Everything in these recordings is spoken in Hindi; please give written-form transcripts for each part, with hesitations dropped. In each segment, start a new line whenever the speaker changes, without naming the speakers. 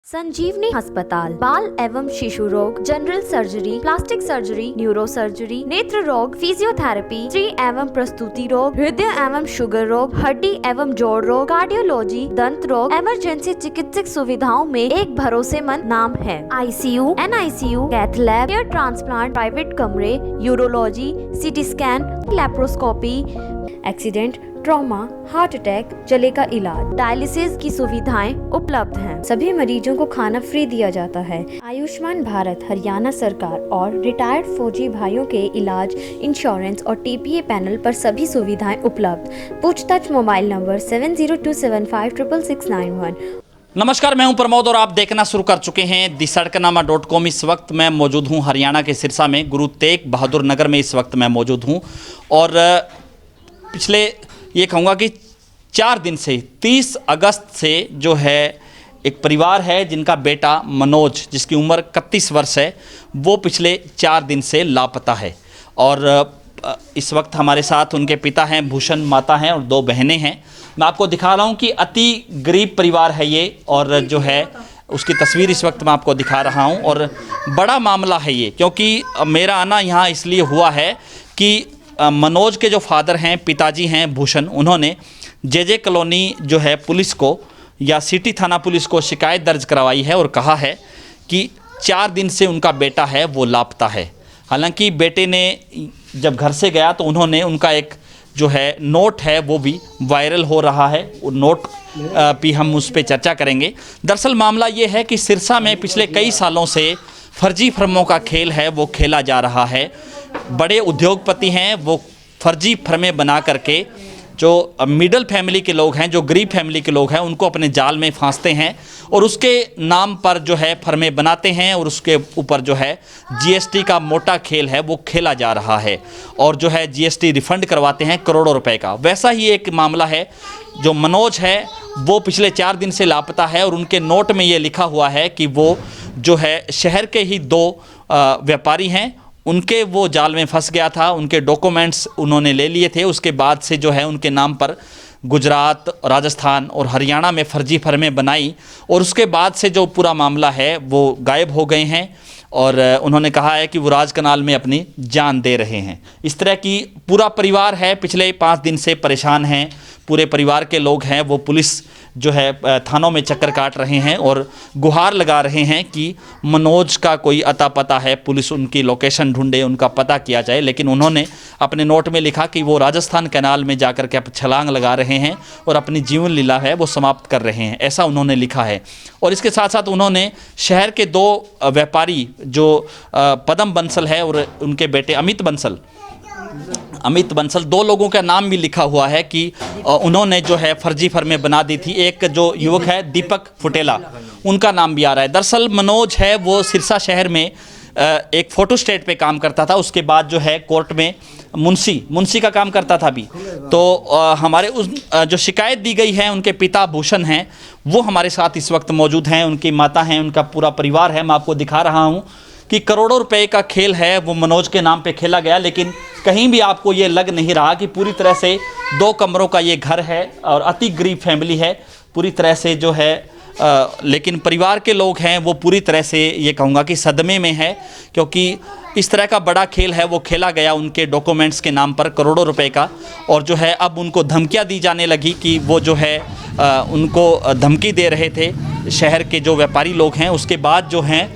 संजीवनी अस्पताल बाल एवं शिशु रोग, general surgery, plastic surgery, neuro surgery, नेत्र रोग, फिजियोथेरेपी, स्त्री एवं प्रसूति रोग, हृदय एवं शुगर रोग, हड्डी एवं जोड़ रोग, कार्डियोलॉजी, दंत रोग, इमरजेंसी चिकित्सक सुविधाओं में एक भरोसेमंद नाम है। ICU, NICU, cath lab, hair transplant, private कमरे, urology, CT scan, laparoscopy, accident, trauma, heart attack, जले का इलाज, डायलिसिस की सुविधाएं उपलब्ध हैं। सभी मरीजों को खाना फ्री दिया जाता है। आयुष्मान भारत हरियाणा सरकार और रिटायर्ड फौजी भाइयों के इलाज, इंश्योरेंस और TPA पैनल पर सभी सुविधाएं उपलब्ध। पूछताछ मोबाइल नंबर 7027566691।
नमस्कार, मैं हूं प्रमोद और आप देखना शुरू कर चुके हैं दिसड़कनामा.com। इस वक्त मैं मौजूद हूं हरियाणा के सिरसा में, गुरु तेग बहादुर नगर में इस वक्त मैं मौजूद हूं। और पिछले ये कहूँगा कि 4 दिन से 30 अगस्त से जो है एक परिवार है जिनका बेटा मनोज, जिसकी उम्र 31 वर्ष है, वो पिछले 4 दिन से लापता है। और इस वक्त हमारे साथ उनके पिता हैं भूषण, माता हैं और 2 बहनें हैं। मैं आपको दिखा रहा हूँ कि अति गरीब परिवार है ये, और जो है उसकी तस्वीर इस वक्त मैं आपको दिखा रहा हूँ। और बड़ा मामला है ये, क्योंकि मेरा आना यहाँ इसलिए हुआ है कि मनोज के जो फादर हैं, पिताजी हैं भूषण, उन्होंने JJ कॉलोनी जो है पुलिस को या सिटी थाना पुलिस को शिकायत दर्ज करवाई है और कहा है कि 4 दिन से उनका बेटा है वो लापता है। हालांकि बेटे ने जब घर से गया तो उन्होंने उनका एक जो है नोट है वो भी वायरल हो रहा है। वो नोट भी हम उस पर चर्चा करेंगे। दरअसल मामला ये है कि सिरसा में पिछले कई सालों से फर्जी फर्मों का खेल है वो खेला जा रहा है। बड़े उद्योगपति हैं, वो फर्जी फर्में बना करके जो मिडिल फैमिली के लोग हैं, जो गरीब फैमिली के लोग हैं, उनको अपने जाल में फांसते हैं और उसके नाम पर जो है फर्में बनाते हैं और उसके ऊपर जो है GST का मोटा खेल है वो खेला जा रहा है। और जो है GST रिफ़ंड करवाते हैं करोड़ों रुपए का। वैसा ही एक मामला है। जो मनोज है वो पिछले 4 दिन से लापता है और उनके नोट में ये लिखा हुआ है कि वो जो है शहर के ही 2 व्यापारी हैं, उनके वो जाल में फंस गया था। उनके डॉक्यूमेंट्स उन्होंने ले लिए थे। उसके बाद से जो है उनके नाम पर गुजरात, राजस्थान और हरियाणा में फर्जी फर्में बनाई और उसके बाद से जो पूरा मामला है वो गायब हो गए हैं। और उन्होंने कहा है कि वो राजकनाल में अपनी जान दे रहे हैं। इस तरह की पूरा परिवार है, पिछले 5 दिन से परेशान हैं। पूरे परिवार के लोग हैं वो पुलिस जो है थानों में चक्कर काट रहे हैं और गुहार लगा रहे हैं कि मनोज का कोई अता पता है, पुलिस उनकी लोकेशन ढूंढे, उनका पता किया जाए। लेकिन उन्होंने अपने नोट में लिखा कि वो राजस्थान कैनाल में जाकर के छलांग लगा रहे हैं और अपनी जीवन लीला है वो समाप्त कर रहे हैं, ऐसा उन्होंने लिखा है। और इसके साथ साथ उन्होंने शहर के 2 व्यापारी जो पदम बंसल है और उनके बेटे अमित बंसल, 2 लोगों का नाम भी लिखा हुआ है कि उन्होंने जो है फर्जी फर्में बना दी थी। एक जो युवक है दीपक फुटेला, उनका नाम भी आ रहा है। दरअसल मनोज है वो सिरसा शहर में एक फ़ोटो स्टेट पे काम करता था। उसके बाद जो है कोर्ट में मुंशी का काम करता था अभी। तो हमारे उस जो शिकायत दी गई है, उनके पिता भूषण हैं वो हमारे साथ इस वक्त मौजूद हैं। उनकी माता हैं, उनका पूरा परिवार है। मैं आपको दिखा रहा हूँ कि करोड़ों रुपए का खेल है वो मनोज के नाम पे खेला गया। लेकिन कहीं भी आपको ये लग नहीं रहा कि पूरी तरह से 2 कमरों का ये घर है और अति गरीब फैमिली है पूरी तरह से जो है। लेकिन परिवार के लोग हैं वो पूरी तरह से ये कहूँगा कि सदमे में है, क्योंकि इस तरह का बड़ा खेल है वो खेला गया उनके डॉक्यूमेंट्स के नाम पर करोड़ों रुपए का। और जो है अब उनको धमकियाँ दी जाने लगी कि वो जो है उनको धमकी दे रहे थे शहर के जो व्यापारी लोग हैं। उसके बाद जो हैं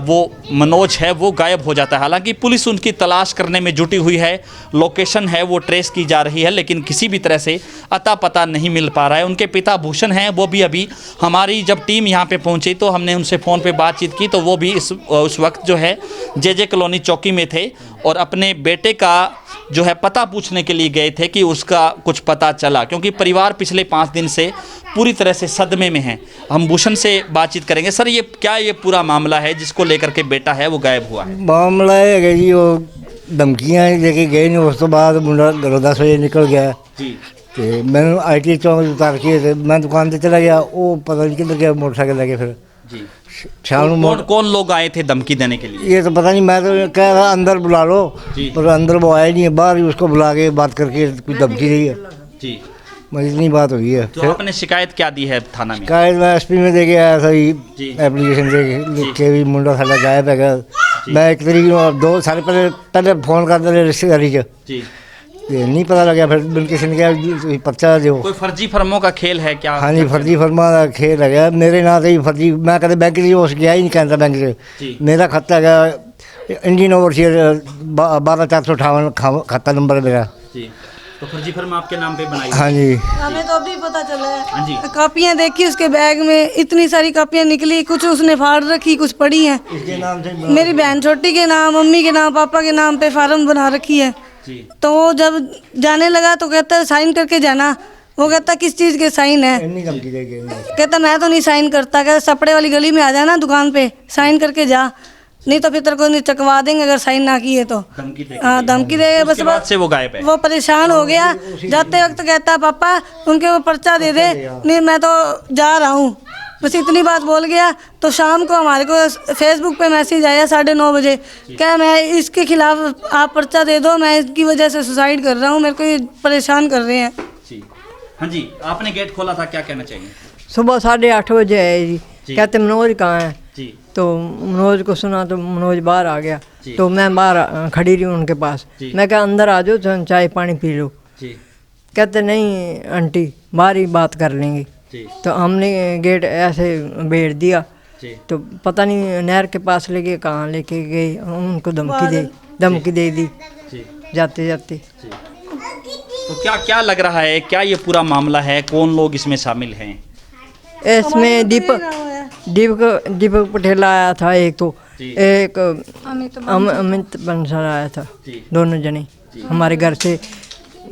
वो मनोज है वो गायब हो जाता है। हालांकि पुलिस उनकी तलाश करने में जुटी हुई है, लोकेशन है वो ट्रेस की जा रही है, लेकिन किसी भी तरह से अता पता नहीं मिल पा रहा है। उनके पिता भूषण हैं वो भी अभी हमारी जब टीम यहाँ पे पहुँची तो हमने उनसे फ़ोन पे बातचीत की तो वो भी उस वक्त जो है JJ कॉलोनी चौकी में थे और अपने बेटे का जो है पता पूछने के लिए गए थे कि उसका कुछ पता चला, क्योंकि परिवार पिछले 5 दिन से पूरी तरह से सदमे में है। हम भूषण से बातचीत करेंगे। सर, ये क्या ये पूरा मामला है जिसको लेकर के बेटा है वो गायब हुआ है?
मामला है जी, वो धमकियाँ लेके गए नहीं, उस तो बाद मुंडा 10 बजे निकल गया जी। तो मैंने IT चौक उतार के मैं दुकान पर चला गया, वो पता नहीं किधर गया, मोटरसाइकिल लगे फिर जी।
कौन लोग आए थे धमकी देने के लिए?
ये तो पता नहीं, मैं तो कह रहा अंदर बुला लो, पर अंदर वो आया नहीं है। बाहर ही उसको बुला के बात करके कुछ धमकी दी है
जी।
बस इतनी बात हुई है।
तो आपने शिकायत क्या दी है थाना में?
शिकायत मैं एसपी में दे के आया था
जी।
एप्लीकेशन दे के लिख के भी मुंडा साडा गायब है। मैं 1 तरीक को 2 साल पहले फोन कर दिया रिश्तेदारी च,
जी।
ये नहीं पता लगा, फिर बिन किसी ने कहा जी पर्चा दो।
कोई फर्जी फर्मों का खेल है क्या?
हाँ जी, फर्जी फर्मा का खेल है। मेरे नाम से ही फर्जी, मैं कभी बैंक से गया ही नहीं कैनरा बैंक से।
जी।
मेरा खाता है इंडियन ओवरसीयर 12458 खाता नंबर मेरा।
जी। तो फर्जी फर्म आपके नाम पे बनाई?
हाँ जी।
हमें तो अभी पता चला
हाँ जी।
है। कापियाँ देखी उसके बैग में, इतनी सारी कापियाँ निकली, कुछ उसने फाड़ रखी, कुछ पड़ी हैं।
इसके नाम से
मेरी बहन छोटी के नाम, मम्मी के नाम, पापा के नाम पे फार्म बना रखी है।
जी।
तो वो जब जाने लगा तो कहता है साइन करके जाना। वो कहता किस चीज़ के साइन है?
इतनी धमकी दे के
कहता मैं तो नहीं साइन करता। कहता सपड़े वाली गली में आ जाना दुकान पे, साइन करके जा, नहीं तो फिर तेरे को नहीं चकवा देंगे अगर साइन ना किए तो।
धमकी दे?
हाँ, धमकी दे। बस
उसके बाद से वो गायब है?
वो परेशान हो गया। जाते वक्त कहता पापा उनके वो पर्चा दे दे, नहीं मैं तो जा रहा हूँ, बस इतनी बात बोल गया। तो शाम को हमारे को फेसबुक पे मैसेज आया 9:30 बजे, क्या मैं इसके खिलाफ आप पर्चा दे दो, मैं इसकी वजह से सुसाइड कर रहा हूँ, मेरे को ये परेशान कर रहे हैं।
जी। हाँ जी, आपने गेट खोला था, क्या कहना चाहिए?
सुबह 8:30 बजे है जी।
जी।
कहते मनोज कहाँ है?
जी।
तो मनोज को सुना तो मनोज बाहर आ गया।
जी।
तो मैं बाहर खड़ी रही उनके पास।
जी।
मैं कहा अंदर आ जाओ तो चाय पानी पी लो।
जी।
कहते नहीं आंटी बाहर ही बात कर लेंगे।
जी।
तो हमने गेट ऐसे भेज दिया।
जी।
तो पता नहीं नहर के पास लेके कहाँ लेके गए, उनको धमकी दे दी
जी।
जाते जाते।
जी। तो क्या लग रहा है, क्या ये पूरा मामला है, कौन लोग इसमें शामिल हैं?
इसमें दीपक पटेल आया था एक, तो
जी।
एक अमित बंसल आया था।
जी।
दोनों जने हमारे घर से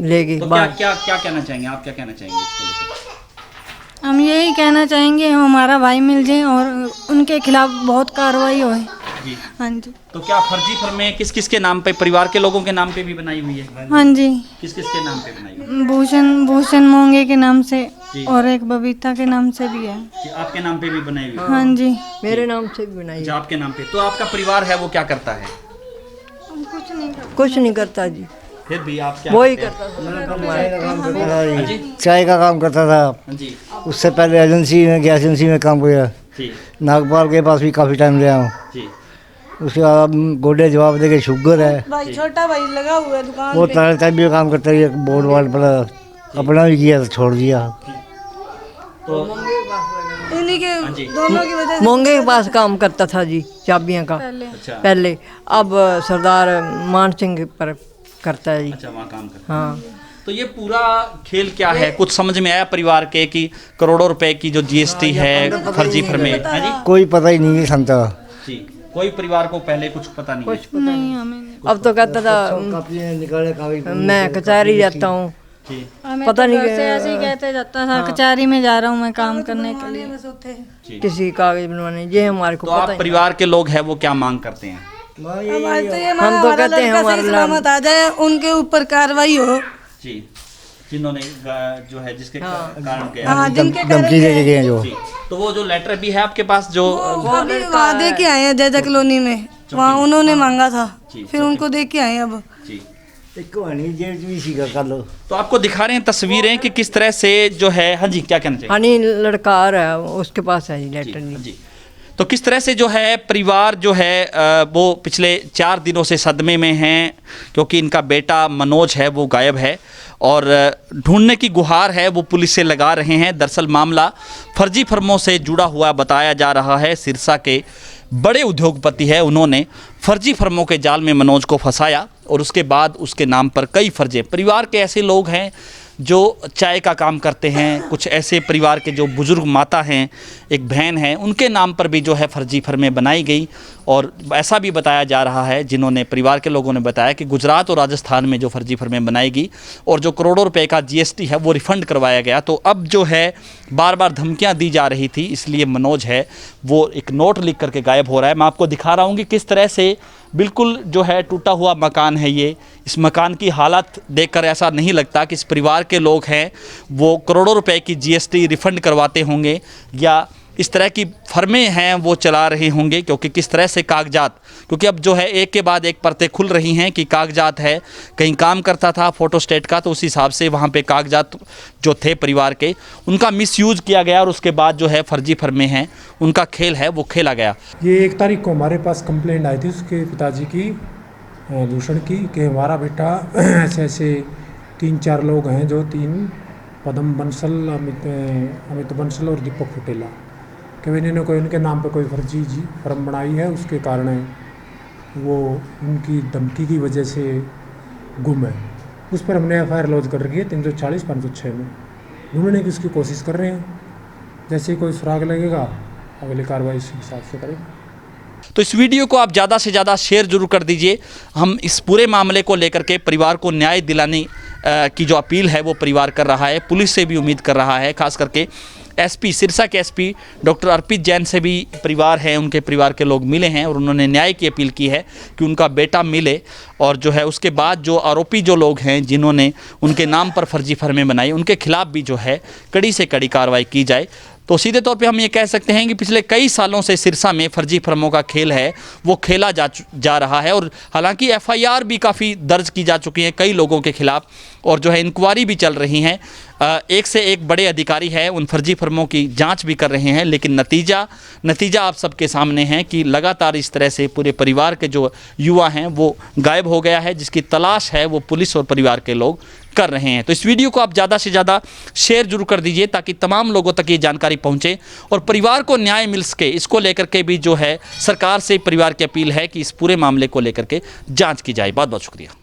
ले गए
तो
बाहर।
क्या कहना चाहेंगे आप, क्या कहना चाहेंगे इसको लेकर?
हम यही कहना चाहेंगे हमारा भाई मिल जाए और उनके खिलाफ बहुत कार्रवाई होए।
जी।
हाँ जी।
तो क्या फर्जी फर्में किस किस के नाम पे, परिवार के लोगों के नाम पे भी बनाई हुई है?
हाँ जी,
किस किस के नाम पे बनाई हुई है?
भूषण मोंगे के नाम से
जी।
और एक बबीता के नाम से भी है।
कि आपके नाम पे भी बनाई हुई है?
हाँ जी।
मेरे नाम से भी बनाई।
अच्छा, आपके नाम पे। तो आपका परिवार है वो क्या करता है?
कुछ नहीं करता जी,
फिर भी आप क्या
वो ही
करते हैं?
करता था।
हाँ जी।
चाय का काम करता था।
हाँ जी।
उससे पहले एजेंसी में, गैस एजेंसी में काम किया।
जी।
नागपाल के पास भी काफ़ी टाइम रहा हूँ।
जी।
उसके बाद गोडे जवाब दे के शुगर है।
भाई छोटा भाई लगा हुआ है दुकान
वो
पे।
तरह भी काम करता है, बोर्ड वार्ड पर अपना भी किया तो छोड़ दिया।
तो
इन्हीं के
जी।
दोनों की वजह से
मोंगे के पास काम करता था जी, चाबियां का
अच्छा।
पहले। अब सरदार मान सिंह पर करता है जी।
अच्छा, वहाँ काम करता
हाँ।
तो ये पूरा खेल क्या है, कुछ समझ में आया परिवार के कि करोड़ों रुपए की जो जीएसटी है फर्जी फर्में? हाँ जी।
कोई पता ही नहीं संता।
जी। कोई परिवार को पहले कुछ पता नहीं है?
नहीं हमें
अब तो कहता था मैं कचहरी जाता हूँ,
जी।
पता नहीं
घर से ऐसे ही कहते जाता था कचहरी में जा रहा हूँ मैं काम करने के लिए।
जी।
किसी कागज बनवाने, ये हमारे को
तो
पता
आप
ही
परिवार के लोग हैं वो क्या मांग करते हैं?
हमारे तो ये
हम तो
हमारा
कहते हैं
लड़का
हमारे
सही सलामत आ जाए, उनके ऊपर कार्रवाई हो।
जी। जिन्होंने जो है जिसके कारण गया।
हाँ, जिनके
धमकी दे के गए जो।
जी। तो वो जो लेटर भी है आपके पास जो
अभी वहाँ दे के आए हैं जैजा कॉलोनी में, वहाँ उन्होंने मांगा था, फिर उनको दे के आए अब।
जी।
तो
आपको दिखा रहे हैं तस्वीरें कि किस तरह से जो है। हाँ जी, क्या कहना चाहिए?
हनी लड़का आ रहा है, उसके पास है जी लेटर
जी।
जी।
जी। तो किस तरह से जो है परिवार जो है वो पिछले 4 दिनों से सदमे में हैं, क्योंकि इनका बेटा मनोज है वो गायब है और ढूंढने की गुहार है वो पुलिस से लगा रहे हैं। दरअसल मामला फर्जी फर्मों से जुड़ा हुआ बताया जा रहा है। सिरसा के बड़े उद्योगपति है, उन्होंने फर्जी फर्मों के जाल में मनोज को फंसाया और उसके बाद उसके नाम पर कई फर्जे। परिवार के ऐसे लोग हैं जो चाय का काम करते हैं, कुछ ऐसे परिवार के जो बुज़ुर्ग माता हैं, एक बहन है, उनके नाम पर भी जो है फर्जी फर्में बनाई गई। और ऐसा भी बताया जा रहा है, जिन्होंने परिवार के लोगों ने बताया कि गुजरात और राजस्थान में जो फर्जी फर्में बनाई गई और जो करोड़ों रुपए का जीएसटी है वो रिफ़ंड करवाया गया। तो अब जो है बार बार धमकियां दी जा रही थी, इसलिए मनोज है वो एक नोट लिख करके गायब हो रहा है। मैं आपको दिखा रहा हूँ कि किस तरह से बिल्कुल जो है टूटा हुआ मकान है ये। इस मकान की हालत देखकर ऐसा नहीं लगता कि इस परिवार के लोग हैं वो करोड़ों रुपए की जीएसटी रिफ़ंड करवाते होंगे या इस तरह की फर्में हैं वो चला रहे होंगे, क्योंकि किस तरह से कागजात, क्योंकि अब जो है एक के बाद एक परतें खुल रही हैं कि कागजात है, कहीं काम करता था फोटोस्टेट का तो उस हिसाब से वहाँ पे कागजात जो थे परिवार के उनका मिसयूज़ किया गया और उसके बाद जो है फर्जी फर्में हैं उनका खेल है वो खेला गया।
ये 1 तारीख को हमारे पास कंप्लेंट आई थी उसके पिताजी की दूषण की कि हमारा बेटा ऐसे ऐसे 3-4 लोग हैं जो 3 पदम बंसल, अमित बंसल और दीपक फुटेला कि इन्होंने कोई उनके नाम पे कोई फर्जी फर्म बनाई है, उसके कारण वो उनकी धमकी की वजह से गुम है। उस पर हमने FIR लॉन्च कर रखी है 340-506 में। ढूंढने की उसकी कोशिश कर रहे हैं, जैसे ही कोई सुराग लगेगा अगली कार्रवाई इस हिसाब से करेंगे।
तो इस वीडियो को आप ज़्यादा से ज़्यादा शेयर जरूर कर दीजिए। हम इस पूरे मामले को लेकर के परिवार को न्याय दिलाने की जो अपील है वो परिवार कर रहा है, पुलिस से भी उम्मीद कर रहा है, खास करके SP सिरसा के SP डॉक्टर अर्पित जैन से भी परिवार है, उनके परिवार के लोग मिले हैं और उन्होंने न्याय की अपील की है कि उनका बेटा मिले और जो है उसके बाद जो आरोपी जो लोग हैं जिन्होंने उनके नाम पर फर्जी फर्में बनाई उनके खिलाफ भी जो है कड़ी से कड़ी कार्रवाई की जाए। तो सीधे तौर पे हम ये कह सकते हैं कि पिछले कई सालों से सिरसा में फर्जी फर्मों का खेल है वो खेला जा रहा है और हालांकि FIR भी काफ़ी दर्ज की जा चुकी हैं कई लोगों के खिलाफ और जो है इंक्वायरी भी चल रही हैं। एक से एक बड़े अधिकारी हैं उन फर्जी फर्मों की जांच भी कर रहे हैं, लेकिन नतीजा आप सबके सामने है कि लगातार इस तरह से पूरे परिवार के जो युवा हैं वो गायब हो गया है, जिसकी तलाश है वो पुलिस और परिवार के लोग कर रहे हैं। तो इस वीडियो को आप ज़्यादा से ज़्यादा शेयर जरूर कर दीजिए ताकि तमाम लोगों तक ये जानकारी पहुंचे और परिवार को न्याय मिल सके। इसको लेकर के भी जो है सरकार से परिवार की अपील है कि इस पूरे मामले को लेकर के जांच की जाए। बहुत बहुत शुक्रिया।